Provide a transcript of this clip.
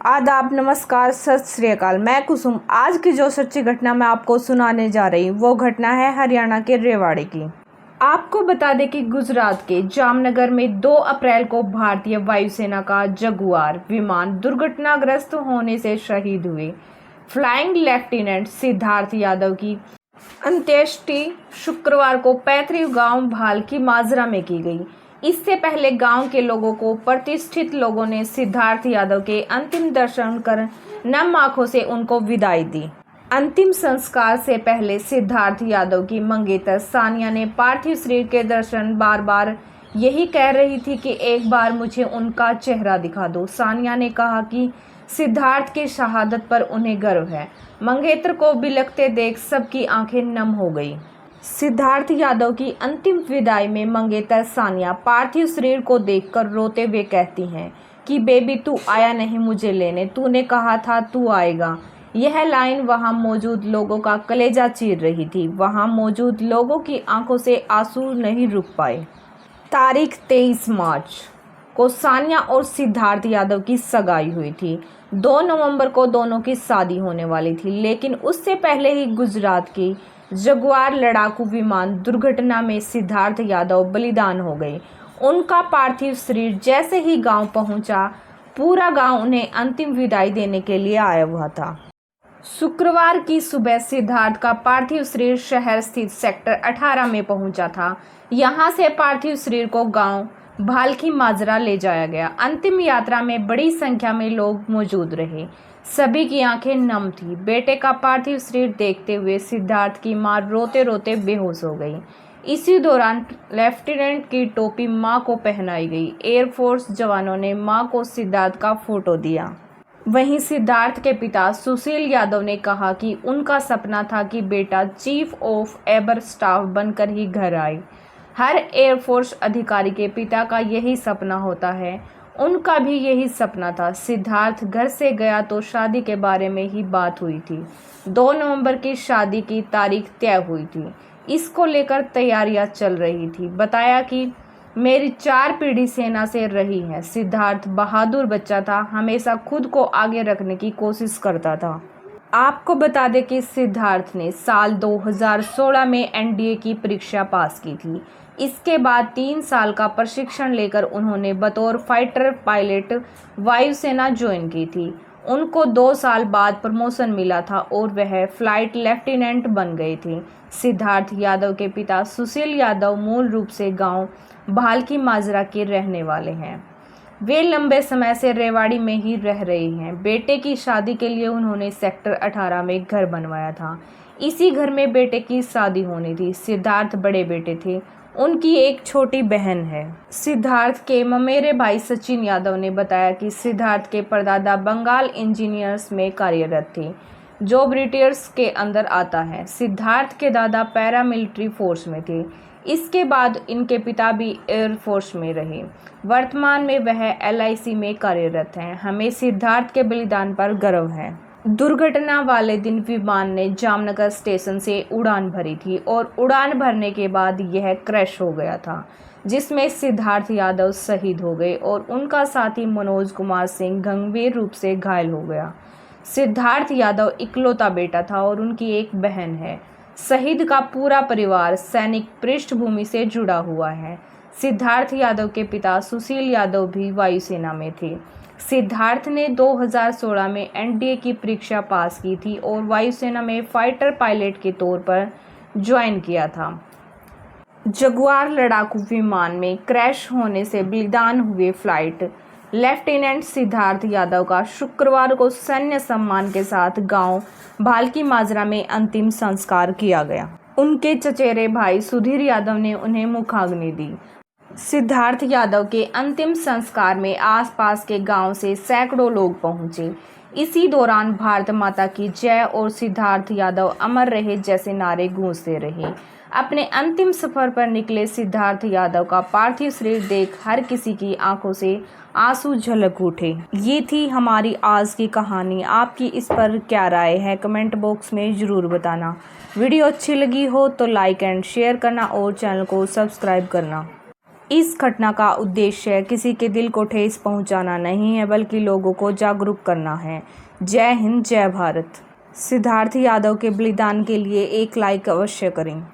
आदाब, नमस्कार, सत श्री अकाल। मैं कुसुम। आज की जो सच्ची घटना मैं आपको सुनाने जा रही हूँ वो घटना है हरियाणा के रेवाड़ी की। आपको बता दें कि गुजरात के जामनगर में 2 अप्रैल को भारतीय वायुसेना का जगुआर विमान दुर्घटनाग्रस्त होने से शहीद हुए फ्लाइंग लेफ्टिनेंट सिद्धार्थ यादव की अंत्येष्टि शुक्रवार को पैतृक गांव भालकी माजरा में की गई। इससे पहले गांव के लोगों को प्रतिष्ठित लोगों ने सिद्धार्थ यादव के अंतिम दर्शन कर नम आंखों से उनको विदाई दी। अंतिम संस्कार से पहले सिद्धार्थ यादव की मंगेतर सानिया ने पार्थिव शरीर के दर्शन बार बार यही कह रही थी कि एक बार मुझे उनका चेहरा दिखा दो। सानिया ने कहा कि सिद्धार्थ की शहादत पर उन्हें गर्व है। मंगेतर को बिलखते देख सबकी आंखें नम हो गई। सिद्धार्थ यादव की अंतिम विदाई में मंगेतर सानिया पार्थिव शरीर को देखकर रोते हुए कहती हैं कि बेबी तू आया नहीं मुझे लेने, तूने कहा था तू आएगा। यह लाइन वहां मौजूद लोगों का कलेजा चीर रही थी। वहां मौजूद लोगों की आंखों से आंसू नहीं रुक पाए। तारीख 23 मार्च को सानिया और सिद्धार्थ यादव की सगाई हुई थी। 2 नवंबर को दोनों की शादी होने वाली थी, लेकिन उससे पहले ही गुजरात की जगुआर लड़ाकू विमान दुर्घटना में सिद्धार्थ यादव बलिदान हो गए। उनका पार्थिव शरीर जैसे ही गांव पहुंचा, पूरा गांव उन्हें अंतिम विदाई देने के लिए आया हुआ था। शुक्रवार की सुबह सिद्धार्थ का पार्थिव शरीर शहर स्थित सेक्टर 18 में पहुंचा था। यहां से पार्थिव शरीर को गांव भालकी माजरा ले जाया गया। अंतिम यात्रा में बड़ी संख्या में लोग मौजूद रहे। सभी की आंखें नम थी। बेटे का पार्थिव शरीर देखते हुए सिद्धार्थ की मां रोते रोते बेहोश हो गई। इसी दौरान लेफ्टिनेंट की टोपी मां को पहनाई गई। एयरफोर्स जवानों ने मां को सिद्धार्थ का फोटो दिया। वहीं सिद्धार्थ के पिता सुशील यादव ने कहा कि उनका सपना था कि बेटा चीफ ऑफ एयर स्टाफ बनकर ही घर आए। हर एयरफोर्स अधिकारी के पिता का यही सपना होता है। उनका भी यही सपना था। सिद्धार्थ घर से गया तो शादी के बारे में ही बात हुई थी। 2 नवंबर की शादी की तारीख तय हुई थी। इसको लेकर तैयारियां चल रही थी। बताया कि मेरी 4 पीढ़ी सेना से रही है। सिद्धार्थ बहादुर बच्चा था, हमेशा खुद को आगे रखने की कोशिश करता था। आपको बता दें कि सिद्धार्थ ने साल 2016 में एनडीए की परीक्षा पास की थी। इसके बाद 3 साल का प्रशिक्षण लेकर उन्होंने बतौर फाइटर पायलट वायुसेना ज्वाइन की थी। उनको 2 साल बाद प्रमोशन मिला था और वह फ्लाइट लेफ्टिनेंट बन गए थे। सिद्धार्थ यादव के पिता सुशील यादव मूल रूप से गांव भालकी माजरा के रहने वाले हैं। वे लंबे समय से रेवाड़ी में ही रह रहे हैं। बेटे की शादी के लिए उन्होंने सेक्टर 18 में घर बनवाया था। इसी घर में बेटे की शादी होनी थी। सिद्धार्थ बड़े बेटे थे। उनकी एक छोटी बहन है। सिद्धार्थ के ममेरे भाई सचिन यादव ने बताया कि सिद्धार्थ के परदादा बंगाल इंजीनियर्स में कार्यरत थे, जो ब्रिटिश के अंदर आता है। सिद्धार्थ के दादा पैरामिलिट्री फोर्स में थे। इसके बाद इनके पिता भी एयरफोर्स में रहे। वर्तमान में वह LIC में कार्यरत हैं। हमें सिद्धार्थ के बलिदान पर गर्व है। दुर्घटना वाले दिन विमान ने जामनगर स्टेशन से उड़ान भरी थी और उड़ान भरने के बाद यह क्रैश हो गया था, जिसमें सिद्धार्थ यादव शहीद हो गए और उनका साथी मनोज कुमार सिंह गंभीर रूप से घायल हो गया। सिद्धार्थ यादव इकलौता बेटा था और उनकी एक बहन है। शहीद का पूरा परिवार सैनिक पृष्ठभूमि से जुड़ा हुआ है। सिद्धार्थ यादव के पिता सुशील यादव भी वायुसेना में थे। सिद्धार्थ ने 2016 में एनडीए की परीक्षा पास की थी और वायुसेना में फाइटर पायलट के तौर पर ज्वाइन किया था। जगुआर लड़ाकू विमान में क्रैश होने से बलिदान हुए फ्लाइट लेफ्टिनेंट सिद्धार्थ यादव का शुक्रवार को सैन्य सम्मान के साथ गांव भालकी माजरा में अंतिम संस्कार किया गया। उनके चचेरे भाई सुधीर यादव ने उन्हें मुखाग्नि दी। सिद्धार्थ यादव के अंतिम संस्कार में आसपास के गांव से सैकड़ों लोग पहुंचे। इसी दौरान भारत माता की जय और सिद्धार्थ यादव अमर रहे जैसे नारे गूंजते रहे। अपने अंतिम सफर पर निकले सिद्धार्थ यादव का पार्थिव शरीर देख हर किसी की आंखों से आंसू झलक उठे। ये थी हमारी आज की कहानी। आपकी इस पर क्या राय है, कमेंट बॉक्स में ज़रूर बताना। वीडियो अच्छी लगी हो तो लाइक एंड शेयर करना और चैनल को सब्सक्राइब करना। इस घटना का उद्देश्य किसी के दिल को ठेस पहुंचाना नहीं है, बल्कि लोगों को जागरूक करना है। जय हिंद, जय भारत। सिद्धार्थ यादव के बलिदान के लिए एक लाइक अवश्य करें।